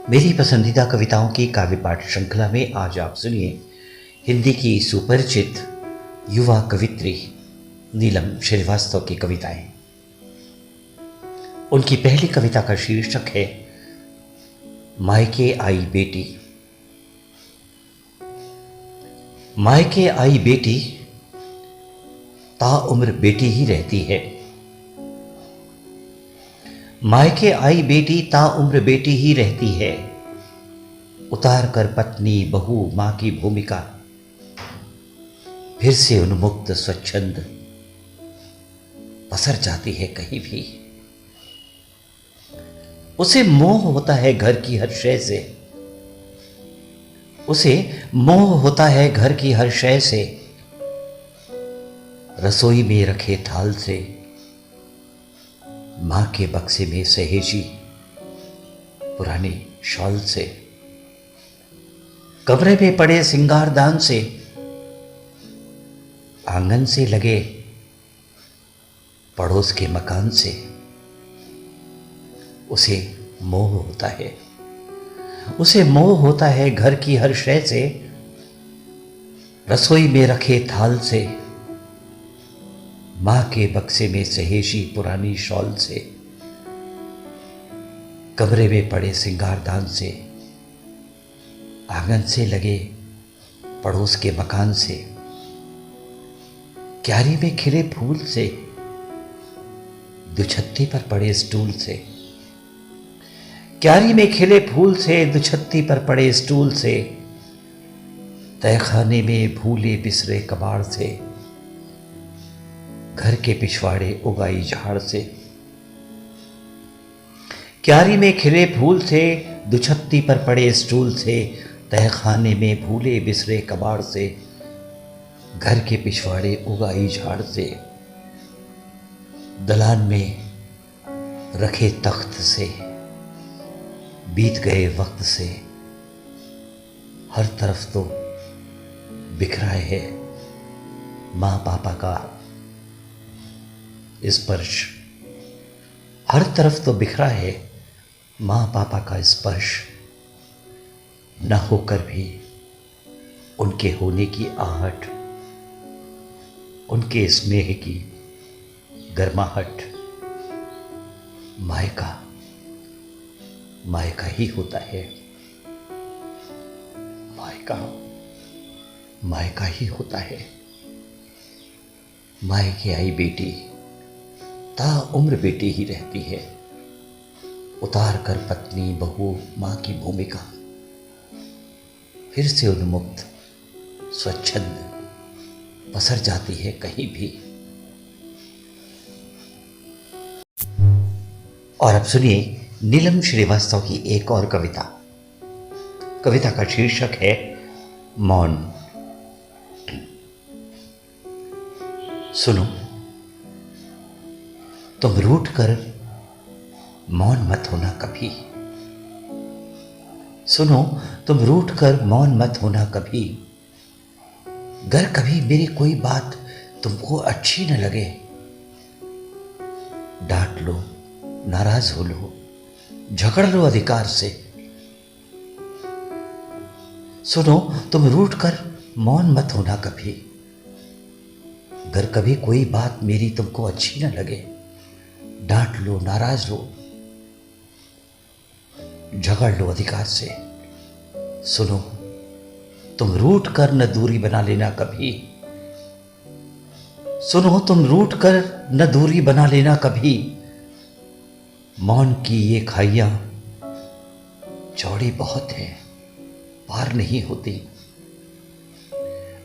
मेरी पसंदीदा कविताओं की काव्य पाठ श्रृंखला में आज आप सुनिए हिंदी की सुपरिचित युवा कवित्री नीलम श्रीवास्तव की कविताएं। उनकी पहली कविता का शीर्षक है मायके आई बेटी। मायके आई बेटी ताउम्र बेटी ही रहती है। मायके आई बेटी ताउम्र बेटी ही रहती है। उतार कर पत्नी बहू मां की भूमिका, फिर से उन्मुक्त स्वच्छंद पसर जाती है कहीं भी। उसे मोह होता है घर की हर शय से। उसे मोह होता है घर की हर शय से। रसोई में रखे थाल से, मां के बक्से में सहेजी पुरानी शॉल से, कमरे में पड़े सिंगारदान से, आंगन से लगे पड़ोस के मकान से उसे मोह होता है। उसे मोह होता है घर की हर शय से। रसोई में रखे थाल से, मां के बक्से में सहेजी पुरानी शॉल से, कमरे में पड़े सिंगारदान से, आंगन से लगे पड़ोस के मकान से, क्यारी में खिले फूल से, दुछत्ती पर पड़े स्टूल से, क्यारी में खिले फूल से, दुछत्ती पर पड़े स्टूल से, तहखाने में भूले बिसरे कबाड़ से, घर के पिछवाड़े उगाई झाड़ से, क्यारी में खिले फूल से, दुछत्ती पर पड़े स्टूल से, तहखाने में भूले बिसरे कबाड़ से, घर के पिछवाड़े उगाई झाड़ से, दलान में रखे तख्त से, बीत गए वक्त से, हर तरफ तो बिखरा है मां पापा का स्पर्श। हर तरफ तो बिखरा है मां पापा का स्पर्श। न होकर भी उनके होने की आहट, उनके स्नेह की गर्माहट। मायका मायका ही होता है। मायका मायका ही होता है। मायके आई बेटी ताउम्र बेटी ही रहती है। उतार कर पत्नी बहू मां की भूमिका, फिर से उन्मुक्त स्वच्छंद पसर जाती है कहीं भी। और अब सुनिए नीलम श्रीवास्तव की एक और कविता। कविता का शीर्षक है मौन। सुनो, तुम रूठ कर मौन मत होना कभी। सुनो, तुम रूठ कर मौन मत होना कभी। अगर कभी मेरी कोई बात तुमको अच्छी न लगे, डांट लो, नाराज हो लो, झगड़ लो अधिकार से। सुनो, तुम रूठ कर मौन मत होना कभी। अगर कभी कोई बात मेरी तुमको अच्छी न लगे, डांट लो, नाराज लो, झगड़ लो अधिकार से। सुनो, तुम रूठ कर न दूरी बना लेना कभी। सुनो, तुम रूठ कर न दूरी बना लेना कभी। मौन की ये खाइयां चौड़ी बहुत है, पार नहीं होती।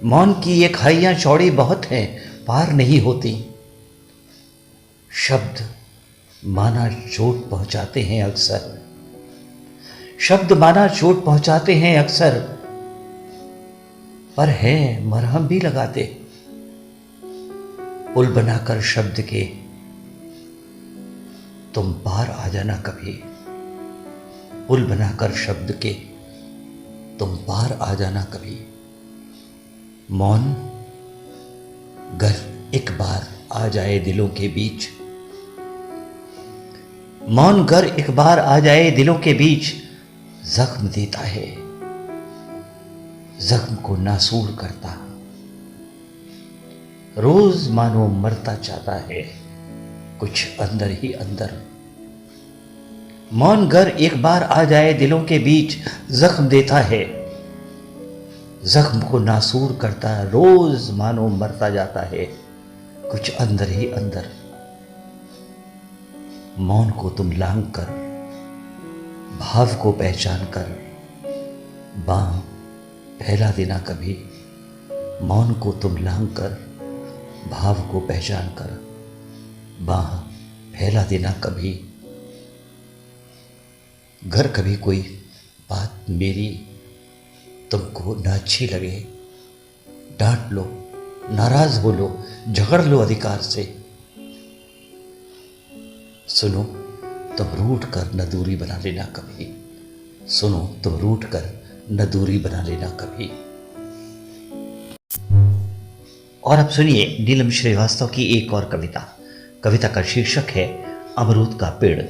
मौन की ये खाइयां चौड़ी बहुत हैं, पार नहीं होती। शब्द माना चोट पहुंचाते हैं अक्सर। शब्द माना चोट पहुंचाते हैं अक्सर, पर है मरहम भी लगाते। पुल बनाकर शब्द के तुम पार आ जाना कभी। पुल बनाकर शब्द के तुम पार आ जाना कभी। मौन गर एक बार आ जाए दिलों के बीच, मौन गर एक बार आ जाए दिलों के बीच, जख्म देता है, जख्म को नासूर करता, रोज मानो मरता चाहता है कुछ अंदर ही अंदर। मौन गर एक बार आ जाए दिलों के बीच, जख्म देता है, जख्म को नासूर करता, रोज मानो मरता जाता है कुछ अंदर ही अंदर। मौन को तुम लांग कर, भाव को पहचान कर, बांह फैला देना कभी। मौन को तुम लांग कर, भाव को पहचान कर, बांह फैला देना कभी। घर कभी कोई बात मेरी तुमको न अच्छी लगे, डांट लो, नाराज हो लो, झगड़ लो अधिकार से। सुनो तुम रूठ कर न दूरी बना लेना कभी, सुनो तुम रूठ कर न दूरी बना लेना कभी। और अब सुनिए नीलम श्रीवास्तव की एक और कविता। कविता का शीर्षक है अमरूद का पेड़।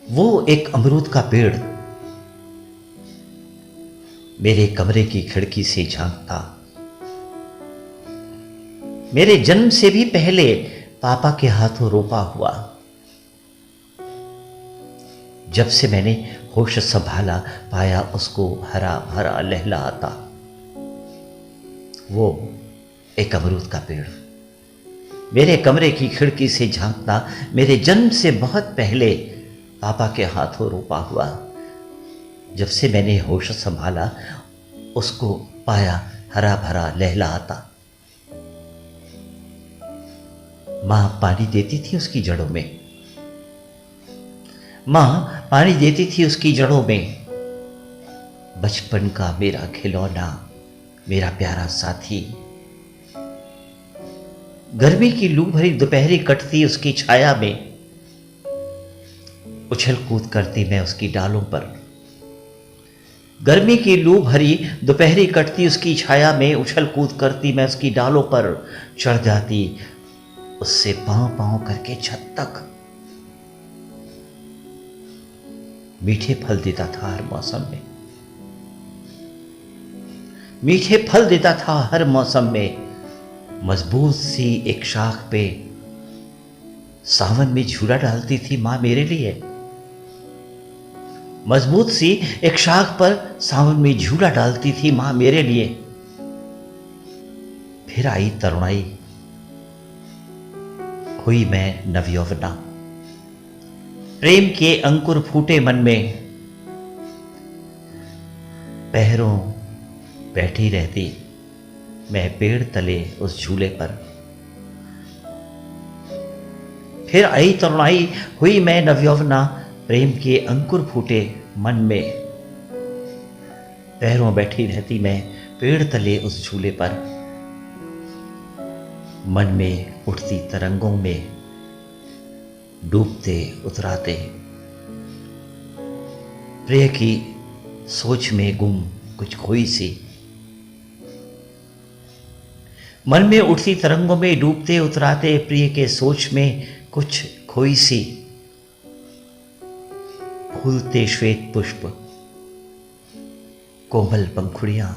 वो एक अमरूद का पेड़ मेरे कमरे की खिड़की से झांकता, मेरे जन्म से भी पहले पापा के हाथों रोपा हुआ। जब से मैंने होश संभाला, पाया उसको हरा भरा लहलहाता। वो एक अमरूद का पेड़ मेरे कमरे की खिड़की से झांकता, मेरे जन्म से बहुत पहले पापा के हाथों रोपा हुआ। जब से मैंने होश संभाला, उसको पाया हरा भरा लहलहाता। मां पानी देती थी उसकी जड़ों में, मां पानी देती थी उसकी जड़ों में। बचपन का मेरा खिलौना, मेरा प्यारा साथी। गर्मी की लू भरी दोपहरी कटती उसकी छाया में, उछल कूद करती मैं उसकी डालों पर। गर्मी की लू भरी दोपहरी कटती उसकी छाया में, उछल कूद करती मैं उसकी डालों पर। चढ़ जाती उससे पांव पांव करके छत तक। मीठे फल देता था हर मौसम में, मीठे फल देता था हर मौसम में। मजबूत सी एक शाख पे सावन में झूला डालती थी मां मेरे लिए। मजबूत सी एक शाख पर सावन में झूला डालती थी मां मेरे लिए। फिर आई तरुणाई, हुई मैं नवयौवना। प्रेम के अंकुर फूटे मन में, पहरों बैठी रहती मैं पेड़ तले उस झूले पर। फिर आई तरुणाई, हुई मैं नवयौवना। प्रेम के अंकुर फूटे मन में, पैरों बैठी रहती मैं पेड़ तले उस झूले पर। मन में उठती तरंगों में डूबते उतराते, प्रिय की सोच में गुम कुछ खोई सी। मन में उठती तरंगों में डूबते उतराते, प्रिय के सोच में कुछ खोई सी। फूलते श्वेत पुष्प, कोमल पंखुड़ियां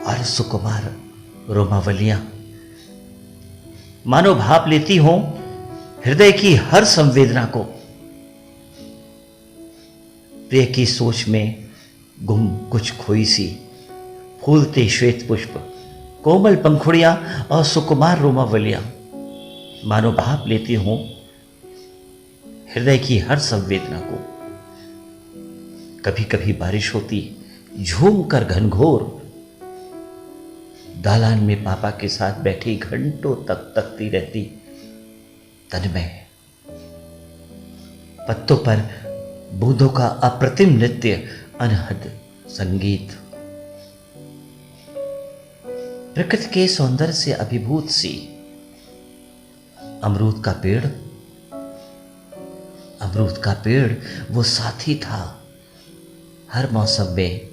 और सुकुमार रोमावलियां, मानो भाप लेती हों हृदय की हर संवेदना को। प्रिय की सोच में गुम कुछ खोई सी। फूलते श्वेत पुष्प, कोमल पंखुड़ियां और सुकुमार रोमावलियां, मानो भाप लेती हों हृदय की हर संवेदना को। कभी कभी बारिश होती झूम कर घनघोर, दालान में पापा के साथ बैठी घंटों तक तकती रहती तन्मय। पत्तों पर बूंदों का अप्रतिम नृत्य, अनहद संगीत। प्रकृति के सौंदर्य से अभिभूत सी। अमरूद का पेड़, अमरूद का पेड़ वो साथी था हर मौसम में,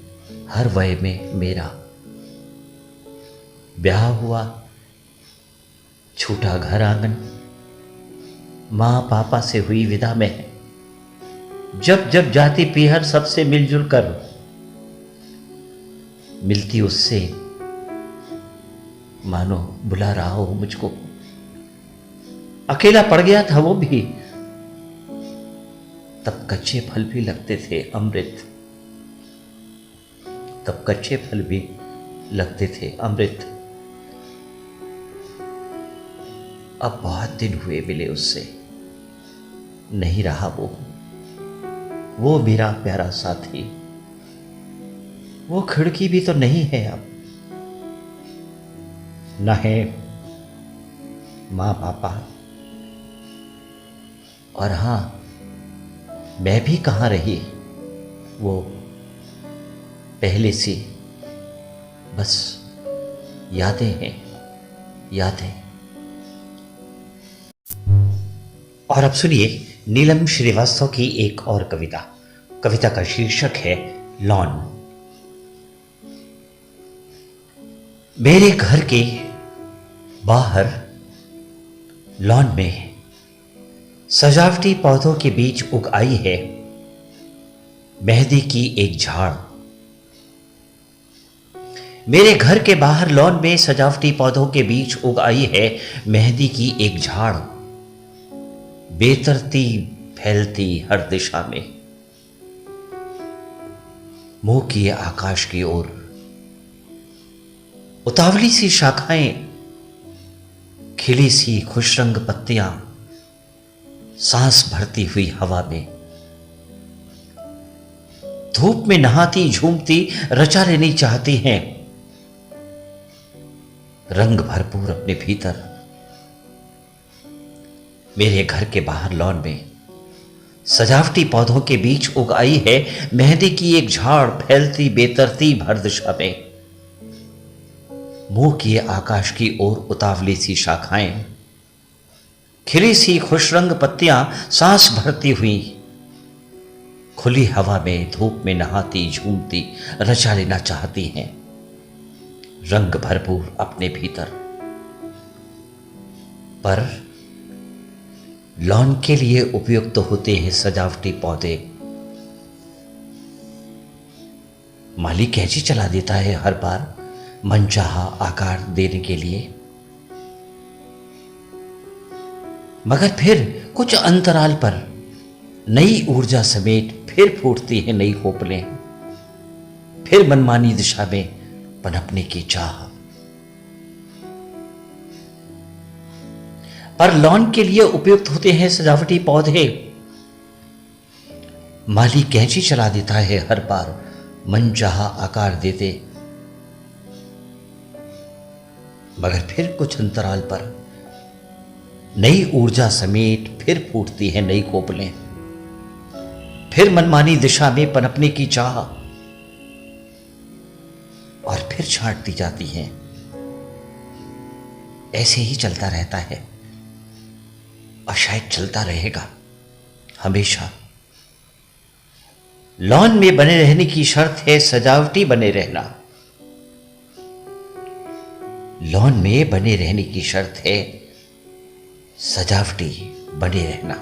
हर वय में मेरा। ब्याह हुआ, छूटा घर आंगन, मां पापा से हुई विदा में। जब जब जाती पीहर सबसे मिलजुल कर, मिलती उससे मानो बुला रहा हो मुझको। अकेला पड़ गया था वो भी, तब कच्चे फल भी लगते थे अमृत, तब कच्चे फल भी लगते थे अमृत। अब बहुत दिन हुए मिले उससे, नहीं रहा वो मेरा प्यारा साथी। वो खिड़की भी तो नहीं है अब, न है माँ पापा, और हां मैं भी कहाँ रही वो पहले सी, बस यादें हैं यादें। और अब सुनिए नीलम श्रीवास्तव की एक और कविता। कविता का शीर्षक है लॉन। मेरे घर के बाहर लॉन में सजावटी पौधों के बीच उग आई है मेहंदी की एक झाड़। मेरे घर के बाहर लॉन में सजावटी पौधों के बीच उग आई है मेहंदी की एक झाड़, बेतरतीब फैलती हर दिशा में, मुंह किए आकाश की ओर। उतावली सी शाखाएं, खिली सी खुशरंग पत्तियां, सांस भरती हुई हवा में, धूप में नहाती झूमती रचा लेनी चाहती हैं रंग भरपूर अपने भीतर। मेरे घर के बाहर लॉन में सजावटी पौधों के बीच उग आई है मेहंदी की एक झाड़, फैलती बेतरतीब हर दिशा में, मुंह किए आकाश की ओर। उतावली सी शाखाएं, खिली सी खुशरंग पत्तियां, सांस भरती हुई खुली हवा में, धूप में नहाती झूमती रचा लेना चाहती हैं रंग भरपूर अपने भीतर। पर लॉन के लिए उपयुक्त होते हैं सजावटी पौधे। माली कैंची चला देता है हर बार मनचाहा आकार देने के लिए, मगर फिर कुछ अंतराल पर नई ऊर्जा समेत फिर फूटती है नई खोपलें, फिर मनमानी दिशा में पनपने की चाह। पर लॉन के लिए उपयुक्त होते हैं सजावटी पौधे। माली कैंची चला देता है हर बार मनचाहा आकार देते, मगर फिर कुछ अंतराल पर नई ऊर्जा समेत फिर फूटती है नई कोपलें, फिर मनमानी दिशा में पनपने की चाह, और फिर छांटती जाती हैं। ऐसे ही चलता रहता है और शायद चलता रहेगा हमेशा। लॉन में बने रहने की शर्त है सजावटी बने रहना। लॉन में बने रहने की शर्त है सजावटी बने रहना।